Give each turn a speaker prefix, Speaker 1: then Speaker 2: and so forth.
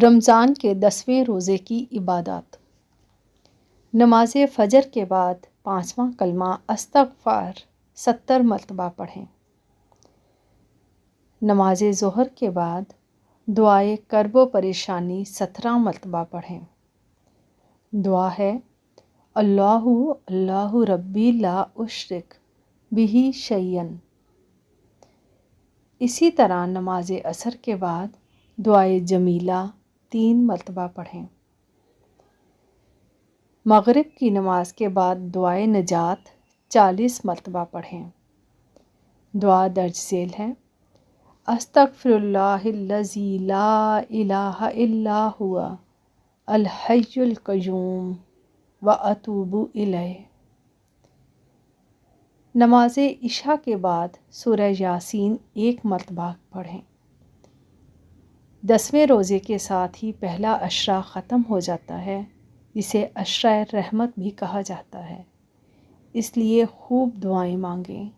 Speaker 1: رمضان کے 10ویں روزے کی عبادات۔ نماز فجر کے بعد 5واں کلمہ استغفار 70 مرتبہ پڑھیں۔ نماز ظہر کے بعد دعائے کرب و پریشانی 17 مرتبہ پڑھیں۔ دعا ہے: اللہ اللہ ربی لا اشرک بہ شیئا۔ اسی طرح نماز عصر کے بعد دعائے جمیلہ 3 مرتبہ پڑھیں۔ مغرب کی نماز کے بعد دعائے نجات 40 مرتبہ پڑھیں۔ دعا درج ذیل ہے: استغفر اللہ الذی لا الہ الا هو الحی القیوم واتوب الیہ۔ نماز عشاء کے بعد سورہ یاسین 1 مرتبہ پڑھیں۔ 10ویں روزے کے ساتھ ہی پہلا عشرہ ختم ہو جاتا ہے، جسے عشرہ رحمت بھی کہا جاتا ہے، اس لیے خوب دعائیں مانگیں۔